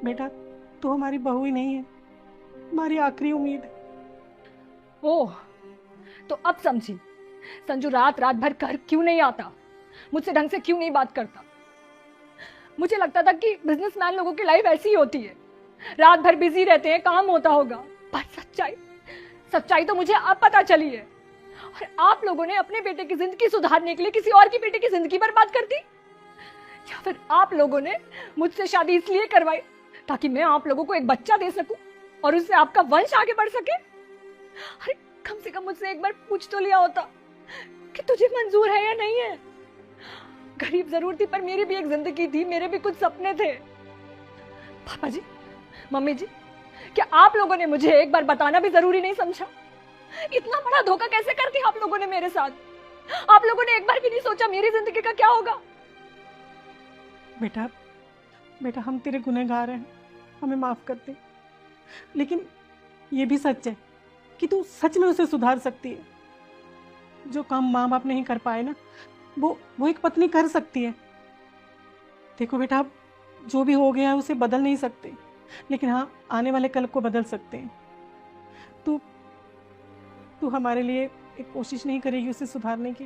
बेटा तू हमारी बहू ही नहीं है, हमारी आखिरी उम्मीद है। ओह, तो अब समझी संजू रात रात भर घर क्यों नहीं आता, मुझसे ढंग से क्यों नहीं बात करता। मुझे लगता था कि बिजनेसमैन लोगों की लाइफ ऐसी ही होती है, रात भर बिजी रहते हैं, काम होता होगा। पर सच्चाई सच्चाई तो मुझे अब पता चली है। और आप लोगों ने अपने बेटे की जिंदगी सुधारने के लिए किसी और की बेटे की जिंदगी बर्बाद कर दी, या फिर आप लोगों ने मुझसे शादी इसलिए करवाई ताकि मैं आप लोगों को एक बच्चा दे सकूं और उससे आपका वंश आगे बढ़ सके। अरे कम से कम मुझसे एक बार पूछ तो लिया होता कि तुझे मंजूर है या नहीं है। गरीब जरूर थी पर मेरी भी एक जिंदगी थी, मेरे भी कुछ सपने थे। पापा जी, मम्मी जी, क्या आप लोगों ने मुझे एक बार बताना भी जरूरी नहीं समझा? इतना बड़ा धोखा कैसे कर दिया आप लोगों ने मेरे साथ? आप लोगों ने एक बार भी नहीं सोचा मेरी जिंदगी का क्या होगा? बेटा बेटा हम तेरे गुनहगार हैं, हमें माफ कर दे। लेकिन ये भी सच है कि तू सच में उसे सुधार सकती है। जो काम माँ बाप नहीं कर पाए ना, वो एक पत्नी कर सकती है। देखो बेटा, जो भी हो गया है उसे बदल नहीं सकते, लेकिन हाँ आने वाले कल को बदल सकते हैं। तू तू हमारे लिए एक कोशिश नहीं करेगी उसे सुधारने की?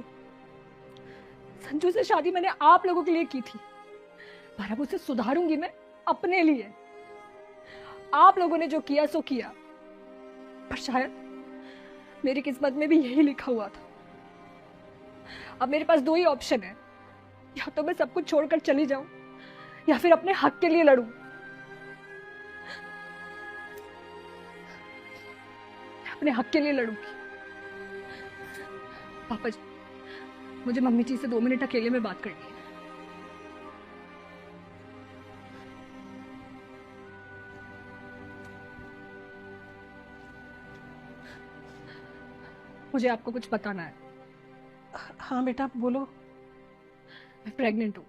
संजू से शादी मैंने आप लोगों के लिए की थी, पर अब उसे सुधारूंगी मैं अपने लिए। आप लोगों ने जो किया सो किया, पर शायद मेरी किस्मत में भी यही लिखा हुआ था। अब मेरे पास दो ही ऑप्शन है, या तो मैं सब कुछ छोड़कर चली जाऊं या फिर अपने हक के लिए लड़ूं। अपने हक के लिए लड़ूंगी। पापा जी, मुझे मम्मी जी से 2 मिनट अकेले में बात करनी है। मुझे आपको कुछ बताना है। हाँ बेटा बोलो। मैं प्रेग्नेंट हूँ।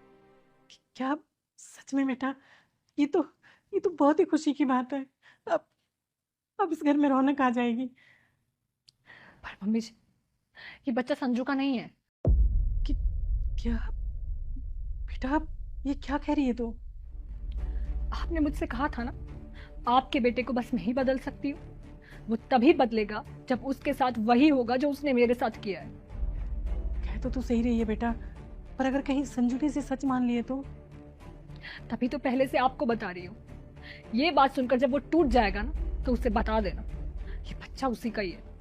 क्या? सच में बेटा? ये तो ये तो बहुत ही खुशी की बात है। अब अब इस घर में रौनक आ जाएगी। पर मम्मी जी, ये बच्चा संजू का नहीं है। कि क्या बेटा, ये क्या कह रही है तू? आपने मुझसे कहा था ना, आपके बेटे को बस मैं ही बदल सकती हूँ। वो तभी बदलेगा जब उसके साथ वही होगा जो उसने मेरे साथ किया है। कह तो तू सही रही है बेटा, पर अगर कहीं संजू ने इसे सच मान लिए तो? तभी तो पहले से आपको बता रही हूँ। ये बात सुनकर जब वो टूट जाएगा ना, तो उसे बता देना ये बच्चा उसी का ही है।